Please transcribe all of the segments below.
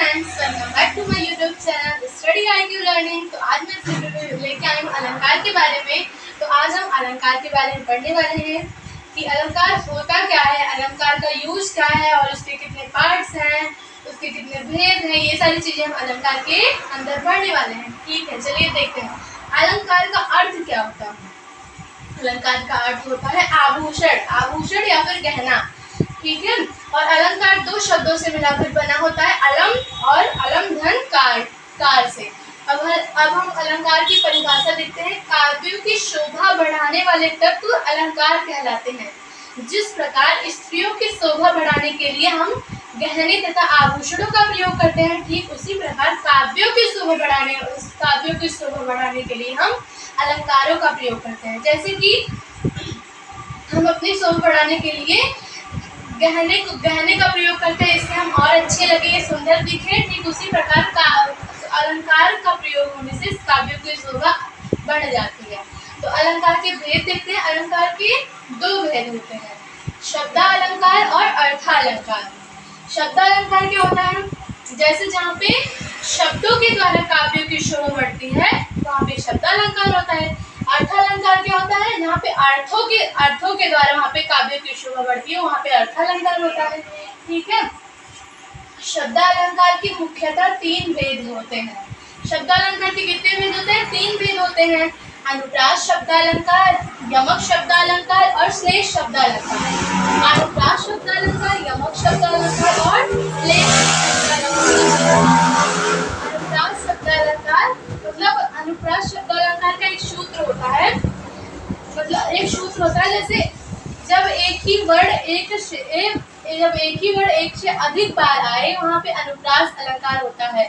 Friends, welcome back to my YouTube channel study IQ learning. तो आज मैं इस वीडियो में लेके आई हूँ अलंकार के बारे में। तो आज हम अलंकार के बारे में पढ़ने वाले हैं कि अलंकार होता क्या है, अलंकार का यूज क्या है और उसके कितने पार्ट्स हैं, उसके कितने भेद हैं। ये सारी चीजें हम अलंकार के अंदर पढ़ने वाले हैं। ठीक है, चलिए देखते हैं अलंकार का अर्थ क्या होता है। अलंकार का अर्थ होता है आभूषण, आभूषण या फिर गहना। ठीक है, और अलंकार दो शब्दों से मिलाकर बना होता है, अलम और अलम धन कार, कार से। अब हम अलंकार की परिभाषा देखते हैं। काव्यों की शोभा बढ़ाने वाले तत्व अलंकार कहलाते हैं। जिस प्रकार स्त्रियों की शोभा बढ़ाने के लिए हम गहने तथा आभूषणों का प्रयोग करते हैं, ठीक उसी प्रकार काव्यों की शोभा बढ़ाने के लिए हम अलंकारों का प्रयोग करते हैं। जैसे कि हम अपनी शोभा बढ़ाने के लिए गहने का प्रयोग करते हैं, इससे हम और अच्छे लगे, सुंदर दिखे। ठीक उसी प्रकार का अलंकार का प्रयोग होने से काव्यों की शोभा बढ़ जाती है। तो अलंकार के भेद देखते हैं। अलंकार के दो भेद होते हैं, शब्दालंकार और अर्थालंकार। शब्दालंकार क्या होता है? जैसे जहाँ पे शब्दों के द्वारा काव्यों की शोभा बढ़ती है वहाँ पे शब्दालंकार होता है। अर्थालंकार क्या होता है? जहाँ पे अर्थों के द्वारा वहाँ पे काव्यों की शोभा बढ़ती है, वहाँ पे अर्थालंकार होता है। ठीक है, शब्दालंकार की मुख्यतः तीन भेद होते हैं। शब्दालंकार के कितने भेद होते हैं? तीन भेद होते हैं, अनुप्रास शब्दालंकार, यमक शब्दालंकार और श्लेष शब्दालंकार। अनुप्रास शब्दालंकार, यमक शब्दालंकार और श्लेष शब्दालंकार। अनुप्रास शब्दालंकार मतलब अनुप्रास शब्दालंकार का एक सूत्र होता है, जैसे जब एक ही वर्ड एक से अधिक बार आए वहाँ पे अनुप्रास अलंकार होता है।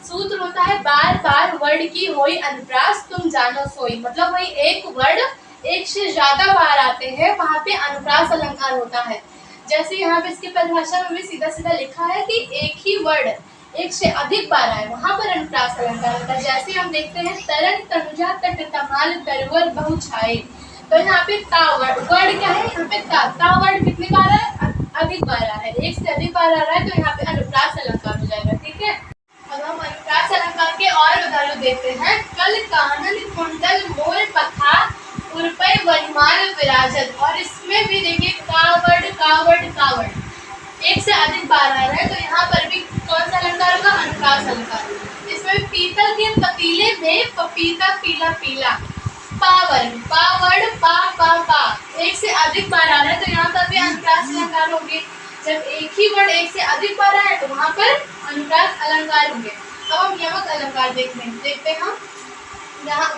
सूत्र होता है बार बार वर्ड की होई अनुप्रास तुम जानो सोई। मतलब वही एक वर्ड एक से ज्यादा बार आते हैं वहाँ पे अनुप्रास अलंकार होता है। जैसे यहाँ पे इसकी परिभाषा में भी सीधा सीधा लिखा है कि एक ही वर्ड एक से अधिक बार आए वहाँ पर अनुप्रास अलंकार होता है। जैसे हम देखते हैं तरन तनुजा तट तमाल तरवर बहु छाए, तो यहाँ पे ता वर्ड क्या है? यहाँ पे ता वर्ड कितनी बार है? अधिक बार आ रहा है, एक से अधिक बार आ रहा है, तो यहाँ पे अनुप्रास अलंकार हो जाएगा। ठीक है, अब हम अनुप्रास अलंकार के और उदाहरण देखते हैं। कल कानन कुंडल मोर पथा उर्पय वनमाल विराजत। और इसमें भी देखिए कावर्ड एक से अधिक बार आ रहा है, तो यहाँ पर भी कौन सा अलंकार होगा? अनुप्रास अलंकार। इसमें पीतल के पतीले में पपीता पीला पीला। पावर्ड पा एक से अधिक बार आ रहा है, तो यहाँ पर भी अनुप्रास अलंकार होंगे। जब एक ही वर्ड एक से अधिक बार आए तो वहाँ पर अनुप्रास अलंकार होंगे। अब हम यमक अलंकार देखते हैं हम।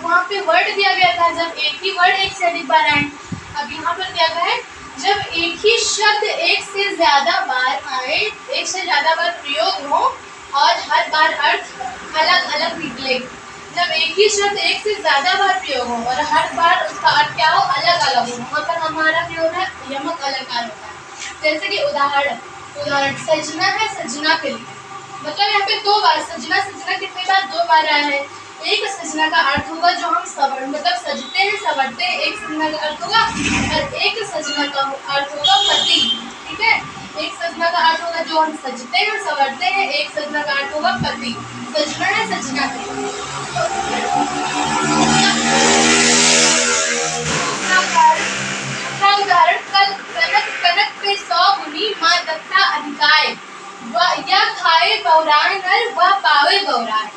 वहाँ पे वर्ड दिया गया था जब एक ही वर्ड एक से अधिक बार आए। अब यहाँ पर दिया गया है जब एक ही शब्द एक से ज्यादा बार आए, एक से ज्यादा बार प्रयोग हो और हर बार अर्थ अलग अलग निकले। जब एक ही शब्द एक से ज्यादा बार प्रयोग हो और हर बार उसका अर्थ क्या हो? अलग अलग हो, वहाँ पर हमारा प्रयोग है यमक अलंकार होता है। जैसे कि उदाहरण सजना है सजना के लिए, मतलब यहाँ पे दो बार सजना कितनी बार? दो बार आया है। एक सजना का अर्थ होगा जो हम सजते हैं संवरते हैं, एक सजना का अर्थ होगा, और एक सजना का अर्थ होगा पति। ठीक है, एक सजना का अर्थ होगा जो हम सजते हैं संवरते हैं, एक सजना का अर्थ होगा पति। सजना है सजना के लिए। उदाहरण कनक पे 100 गुनी माँ दत्ता अधिकाय, या खाए बौराय नर व पावे बौराय।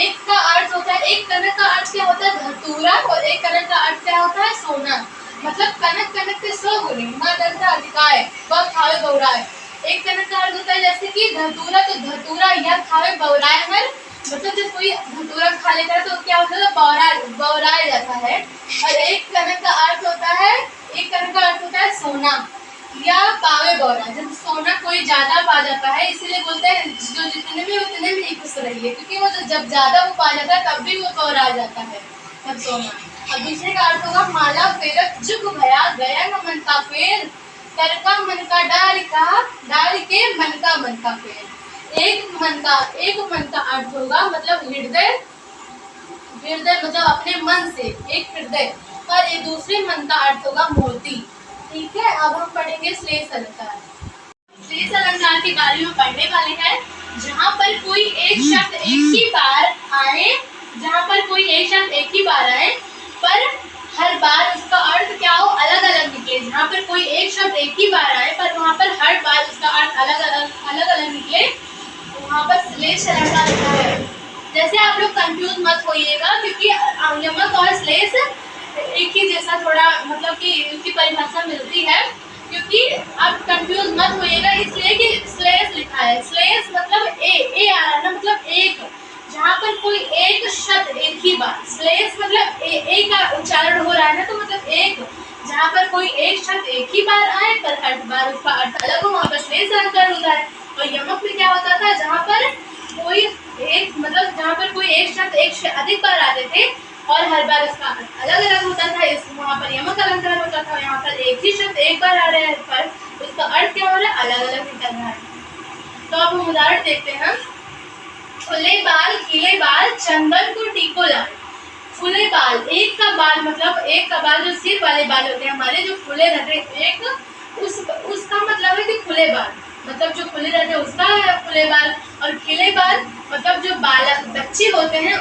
एक का अर्थ होता है, एक कनक का अर्थ क्या होता है? धतूरा, और एक कनक का अर्थ क्या होता है? सोना। मतलब कनक पे 100 गुनी माँ दत्ता अधिकाय व खावे बौराय। एक कनक का अर्थ होता है जैसे कि धतूरा, तो धतूरा या खावे बौराय नर, मतलब जब कोई धतूरा खा लेता है तो क्या होता है? बौराया जाता है। और एक कनक का अर्थ होता है सोना या पावे बौरा, जब सोना कोई ज्यादा पा जाता है, इसीलिए बोलते हैं जो जितने भी उतने में ही खुश रहिए, क्योंकि वो जब ज्यादा वो पा जाता है तब भी वो बौरा जाता है, तब सोना। और दूसरे का अर्थ होगा माला फेरक जुग भया गया न मन का फेर, कर का मन का डाल के मन का फेर। एक मन का अर्थ होगा मतलब हृदय मतलब अपने मन से, एक हृदय, और ये दूसरे मन का अर्थ होगा मोती। ठीक है, अब हम पढ़ेंगे श्लेष अलंकार। श्लेष अलंकार के बारे में पढ़ने वाले हैं, जहाँ पर एक शब्द एक ही बार आए, जहाँ पर कोई एक शब्द एक ही बार आए पर हर बार उसका अर्थ क्या हो, अलग अलग निकले। जहाँ पर कोई एक शब्द एक ही बार आए पर वहाँ पर हर बार उसका अर्थ अलग अलग निकले, वहाँ पर श्लेष अलंकार होता है। जैसे आप लोग कंफ्यूज मत होइएगा, क्योंकि यमक और श्लेष एक ही जैसा थोड़ा मतलब कि उसकी परिभाषा मिलती है, क्योंकि आप कंफ्यूज मत होइएगा इसलिए कि श्लेष लिखा है। श्लेष मतलब ए आ रहा है ना, मतलब एक, जहाँ पर कोई एक शब्द एक ही बार, श्लेष मतलब ए का उच्चारण हो रहा है ना, तो मतलब एक, जहाँ पर कोई एक शब्द एक ही बार आए पर हर बार उसका अर्थ अलग हो, वहाँ पर श्लेष अलंकार होता है। और यमक में क्या होता था, जहाँ पर कोई एक मतलब जहाँ पर कोई एक शब्द एक से अधिक बार आते थे और हर बार उसका अर्थ अलग अलग होता था, इस वहाँ पर यमक अलंकार होता था। यहाँ पर एक ही शब्द एक बार आ रहे हैं पर उसका अर्थ क्या हो रहा है, अलग अलग निकल रहा है। तो अब हम उदाहरण देखते हैं। फुले बाल खिले बाल चंदन को टीको लाल। फुले बाल, एक का बाल मतलब एक का बाल जो सिर वाले बाल होते हैं हमारे, जो खुले रहते हैं, एक उसका मतलब है कि खुले बाल, मतलब जो खुले रहते हैं उसका है खुले बाल। और खिले बाल मतलब जो बालक बच्चे होते हैं,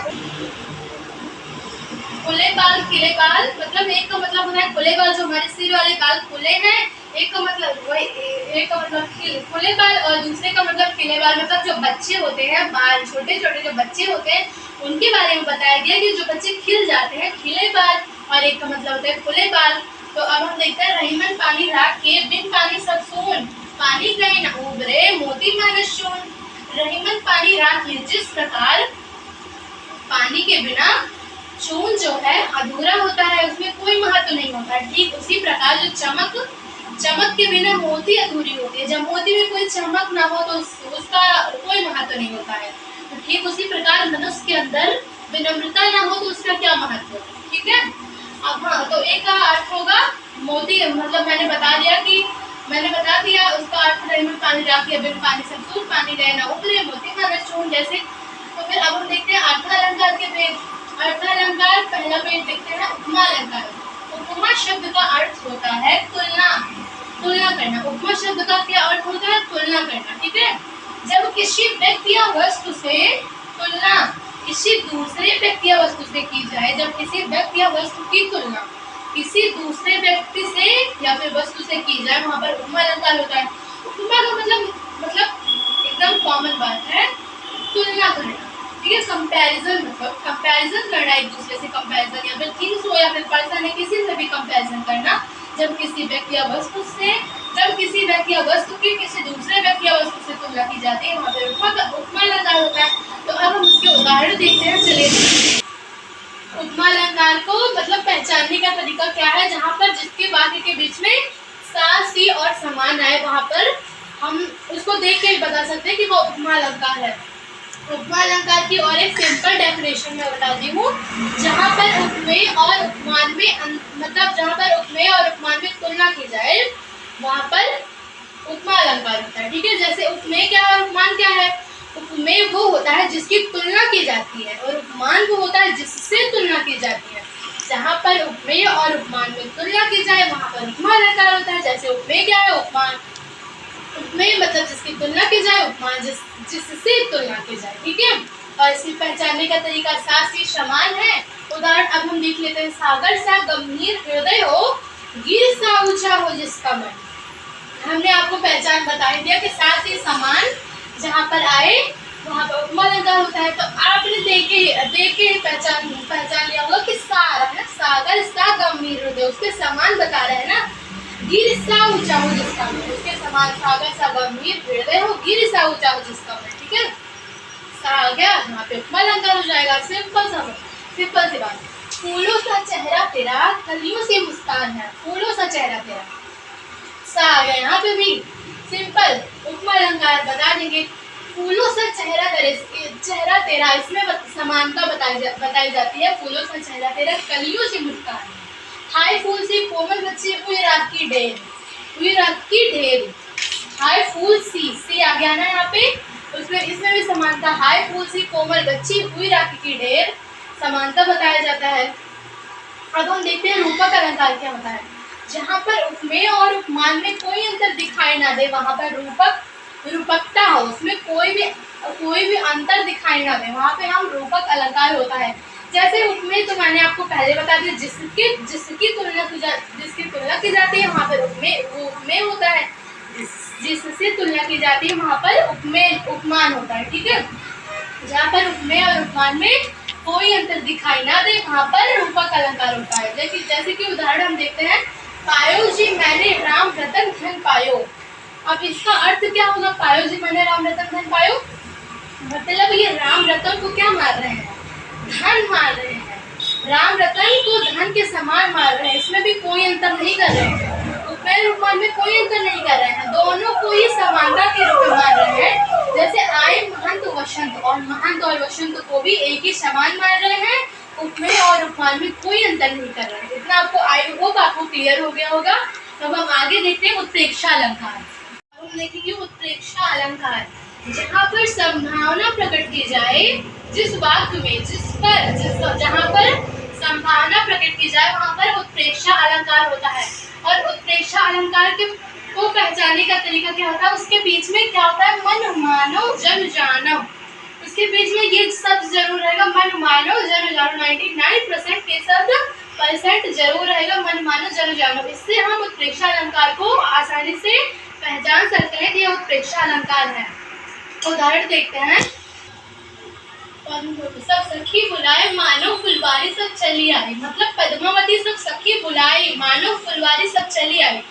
खुले बाल खिले बाल मतलब एक का मतलब होता है खुले बाल, जो हमारे सिर वाले बाल खुले हैं, एक का मतलब वही, एक का मतलब खुले बाल और दूसरे का मतलब खिले बाल, मतलब जो बच्चे होते हैं, बाल छोटे छोटे जो बच्चे होते हैं उनके बारे में बताया गया कि जो बच्चे खिल जाते हैं, खिले बाल, और एक का मतलब होता है खुले बाल। तो अब हम देखते हैं, रहीमन पानी राख के बिन पानी सब सून, पानी गए न उबरे मोती मानस चून। रहीमन पानी राख के, जिस प्रकार पानी के बिना चून जो है अधूरा होता है, उसमें कोई महत्व नहीं होता है, ठीक उसी प्रकार जो चमक के बिना मोती अधूरी होती है। जब मोती में कोई चमक ना हो तो उसका कोई महत्व नहीं होता है। तो ठीक उसी प्रकार मनुष्य के अंदर विनम्रता ना हो तो उसका क्या महत्व है, ठीक है। अब हाँ, तो एक का अर्थ होगा मोती, मतलब मैंने बता दिया उसका अर्थ, रहीमन पानी राख के बिन पानी सब सून, पानी गए ना उबरे मोती मानस चून जैसे। तो फिर अब हम देखते हैं अर्थालंकार के भेद। अर्थालंकार पहला पेज देखते हैं, उपमा अलंकार। उपमा शब्द का अर्थ होता है तुलना करना। उपमा शब्द का क्या अर्थ होता है, तुलना करना, ठीक है। जब किसी व्यक्ति या वस्तु से तुलना किसी दूसरे व्यक्ति या वस्तु से की जाए, जब किसी व्यक्ति या वस्तु की तुलना किसी दूसरे व्यक्ति से या फिर वस्तु से की जाए, वहाँ पर उपमा अलंकार होता है। उपमा का मतलब एकदम कॉमन बात है, तुलना करना, ठीक है। कंपैरिजन मतलब कंपैरिजन करना, एक दूसरे से कंपैरिजन, या फिर थिंग्स हो या फिर पर्सन है, किसी से भी कंपैरिजन करना। जब किसी व्यक्ति या वस्तु की किसी दूसरे व्यक्ति या वस्तु से तुलना की जाती है, वहाँ पर उपमा अलंकार होता है। तो अब हम उसके उदाहरण देखते हैं, चलिए। उपमा अलंकार को मतलब पहचानने का तरीका क्या है, जहाँ पर जिसके वाक्य के बीच में सा सी और समान आए, वहाँ पर हम उसको देख के बता सकते हैं कि वो उपमा अलंकार है। उपमा अलंकार की और एक सिंपल डेफिनेशन मैं बताती हूँ, जहाँ पर उपमेय और उपमान में मतलब जहाँ पर उपमेय और उपमान में तुलना की जाए, वहाँ पर उपमा अलंकार होता है, ठीक है। जैसे उपमेय क्या है, उपमान क्या है। उपमेय वो होता है जिसकी तुलना की जाती है, और उपमान वो होता है जिससे तुलना की जाती है। जहाँ पर उपमेय और उपमान में तुलना की जाए, वहाँ पर उपमा अलंकार होता है। जैसे उपमेय क्या है, उपमेय मतलब जिसकी तुलना की जाए, उपमान जिससे तुलना की जाए, ठीक है। और इसकी पहचानने का तरीका साथ ही समान है। उदाहरण अब हम देख लेते हैं, सागर सा गंभीर हृदय हो, गिर सा ऊंचा हो जिसका मन। हमने आपको पहचान बता दिया कि साथ ही समान जहाँ पर आए वहाँ पर उपमा अलंकार होता है। तो आपने देख के पहचान लिया होगा कि सा आ रहा है, सागर सा गंभीर हृदय, उसके समान बता रहे हैं ना। गिर सा ऊंचा हो जिसका मन, उसके समान सागर सा गंभीर हृदय हो, गिर सा ऊंचा हो जिसका मन, ठीक है। सा आ गया, यहाँ पे उपमा अलंकार हो जाएगा। सिंपल सी बात। फूलों सा चेहरा तेरा, कलियों से मुस्कान है। फूलों सा चेहरा तेरा, सा आ गया यहाँ पे भी। सिंपल उपमा अलंकार बता देंगे। फूलों सा चेहरा तेरा, इसमें समानता बताई जाती है। फूलों सा चेहरा तेरा, कलियों से मुस्कान। हाय फूल सी कोमल बच्ची, हुई रात की ढेर। हाय फूल सी आ गया ना यहाँ पे, इसमें भी समानता। हाय फूल सी कोमल बच्ची, हुई रात की ढेर, समानता बताया जाता है। अब हम देखते हैं रूपक अलंकार क्या होता है। जहाँ पर उपमेय और उपमान में कोई अंतर दिखाई ना दे, वहाँ पर रूपकता हो, उसमें कोई भी कोई भी अंतर दिखाई ना दे, वहाँ पे हम रूपक अलंकार होता है। जैसे उपमेय तो मैंने आपको पहले बता दिया, जिसकी तुलना की जाती है वहाँ पर उपमेय होता है, जिससे तुलना की जाती है वहाँ पर उपमान होता है। ठीक है, जहाँ पर उपमेय और उपमान में कोई अंतर दिखाई ना दे वहाँ पर रूपक अलंकार होता है। जैसे कि उदाहरण हम देखते हैं, पायो जी मैंने राम रतन धन पायो। अब इसका अर्थ क्या होगा, पायो जी मैंने राम रतन धन पायो, मतलब ये राम रतन को क्या मार रहे हैं, धन मार रहे हैं, राम रतन को धन के समान मार रहे हैं, इसमें भी कोई अंतर नहीं कर रहे हैं, उपमेय उपमान में कोई अंतर नहीं कर रहे हैं, दोनों को ही समानता के रूप में मान रहे हैं। जैसे आए महंत वसंत, और महंत और वसंत को भी एक ही समान मान रहे हैं, उपमेय और उपमान में कोई अंतर नहीं कर रहे हैं। इतना आपको आई होप आपको क्लियर हो गया होगा। अब हम आगे देखते हैं उत्प्रेक्षा अलंकार। हम देखेंगे उत्प्रेक्षा अलंकार, जहाँ पर संभावना प्रकट की जाए, जिस वाक्य में जहाँ पर संभावना प्रकट की जाए वहाँ पर उत्प्रेक्षा अलंकार होता है। और उत्प्रेक्षा अलंकार को पहचानने का तरीका क्या होता है, उसके बीच में क्या होता है, मन मानो जन जानो, उसके बीच में ये शब्द जरूर रहेगा, मन मानो जन जानो। 99% के शब्द जरूर रहेगा, मन मानो जन जानो। इससे हम उत्प्रेक्षा अलंकार को आसानी से पहचान सकते हैं कि यह उत्प्रेक्षा अलंकार है। उदाहरण देखते हैं, सब सखी बुलाए मानो फुलवारी सब चली आई, मतलब पद्मावती सब सखी बुलाई, मानो फुलवारी सब चली आई,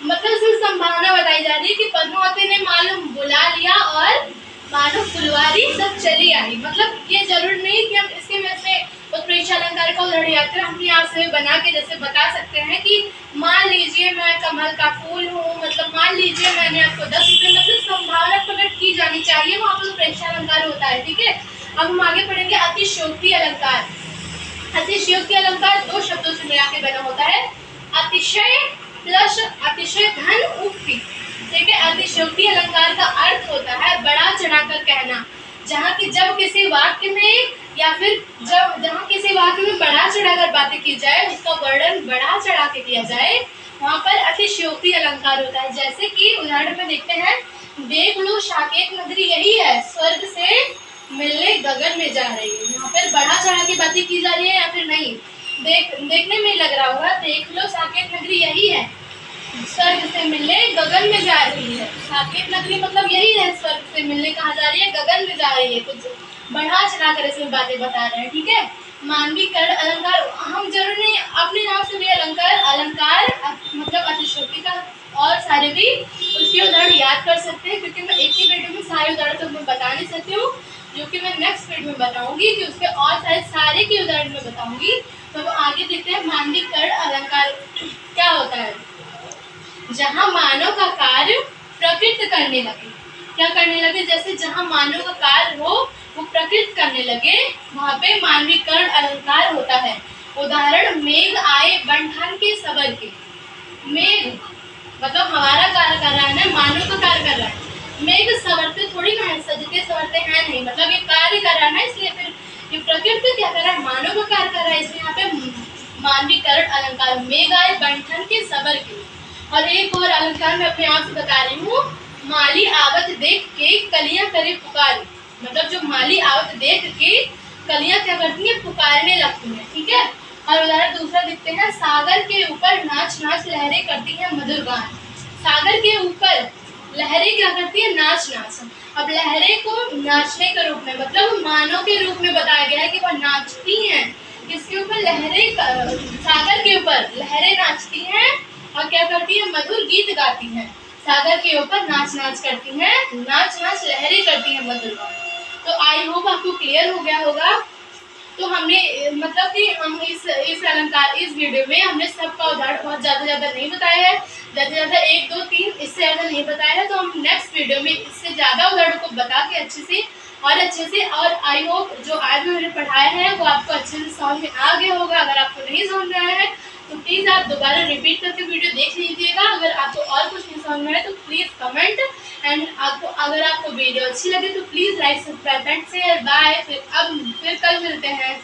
मतलब इसमें संभावना बताई जा रही है कि पद्मावती ने मालूम बुला लिया और मानो फुलवारी सब चली आई। मतलब ये जरूर नहीं कि हम इसके में से उत्प्रेक्षा अलंकार का उदाहरण याद करें, हम यहाँ से बना के जैसे बता सकते हैं कि मान लीजिए मैं कमल का फूल हूँ, मतलब मान लीजिए मैंने आपको 10 रुपये, मतलब संभावना प्रकट की जानी चाहिए, वहाँ पर उत्प्रेक्षा अलंकार होता है। ठीक है, अब हम आगे पढ़ेंगे अतिशयोक्ति अलंकार। अतिशयोक्ति अलंकार दो शब्दों से मिला के बना होता है, अतिशय प्लस अतिशय धन उक्ति। ठीक है, अतिशयोक्ति अलंकार का अर्थ होता है बड़ा चढ़ाकर कहना, जहाँ की जब किसी वाक्य में या फिर जहाँ किसी वाक्य में बढ़ा चढ़ाकर बातें की जाए, उसका वर्णन बढ़ा चढ़ा के किया जाए, वहाँ पर अतिशयोक्ति अलंकार होता है। जैसे कि उदाहरण में देखते हैं, देख लो साकेत नगरी यही है, स्वर्ग से मिलने गगन में जा रही है। यहाँ पर बढ़ा चढ़ा के बातें की जा रही है या फिर नहीं, देखने में लग रहा होगा, देख लो साकेत नगरी यही है, स्वर्ग से मिलने गगन में जा रही है। साकेत नगरी मतलब यही है, स्वर्ग से मिलने कहाँ जा रही है, गगन में जा रही है, कुछ बढ़ा चढ़ा कर इसमें बातें बता रहे हैं। ठीक है, मानवीकरण अलंकार, हम जरूर नहीं अपने नाम से भी अलंकार मतलब अतिशयोक्ति का और सारे भी उसके उदाहरण याद कर सकते हैं, क्योंकि मैं एक ही वीडियो में सारे उदाहरण तो मैं बता नहीं सकती हूँ, जो कि मैं नेक्स्ट वीडियो में बताऊंगी कि उसके और सारे के उदाहरण में बताऊंगी। तो आगे देखते हैं, मानवीकरण अलंकार क्या होता है, जहाँ मानव का कार्य प्रकृत करने लगे, क्या करने लगे, जैसे जहाँ मानव का कार्य हो वो प्रकृत करने लगे, वहाँ पे मानवीकरण अलंकार होता है। उदाहरण, मेघ आए बंठन के सबर के, मेघ मतलब हमारा कार्य कर रहा है ना, मानव का कार्य कर रहा है, मेघ सवरते थोड़ी ना है, सजते सवरते हैं नहीं, मतलब ये कार्य कर रहा है ना, इसलिए फिर ये प्रकृति क्या कर रहा है, मानव का कार्य कर रहा है, इसलिए यहाँ पे मानवीकरण अलंकार, मेघ आए बंठन के सबर के। और एक और अलंकार मैं अपने आप से बता रही हूँ, माली आवत देख के कलियां करे पुकार, मतलब जो माली आवत देख के कलियां क्या करती हैं, पुकारने लगती हैं। ठीक है, और उदाहरण दूसरा देखते हैं, सागर के ऊपर नाच नाच लहरें करती हैं मधुर गान, सागर के ऊपर लहरें क्या करती है, नाच नाच। अब लहरें को नाचने के रूप में, मतलब मानव के रूप में बताया गया है कि वह नाचती हैं, किसके ऊपर, लहरें, सागर के ऊपर लहरें नाचती हैं और क्या करती है, मधुर गीत गाती हैं, सागर के ऊपर नाच नाच करती हैं, नाच नाच लहरें करती हैं मधुर गान। तो आई होप आपको क्लियर हो गया होगा। तो हमने मतलब कि हम इस अलंकार इस वीडियो में हमने सबका उदाहरण बहुत ज़्यादा नहीं बताया है, ज़्यादा 1 2 3 इससे ज़्यादा नहीं बताया है। तो हम नेक्स्ट वीडियो में इससे ज़्यादा उदाहरण को बता के अच्छे से और आई होप जो आज मैंने पढ़ाया है वो आपको अच्छे से समझ में आ गया होगा। अगर आपको नहीं समझ में आया है तो प्लीज़ आप दोबारा रिपीट करके वीडियो देख लीजिएगा। अगर आपको और कुछ नहीं समझ में आए तो प्लीज़ कमेंट, एंड अगर आपको वीडियो अच्छी लगे तो please like, subscribe and share. Bye, फिर कल मिलते हैं।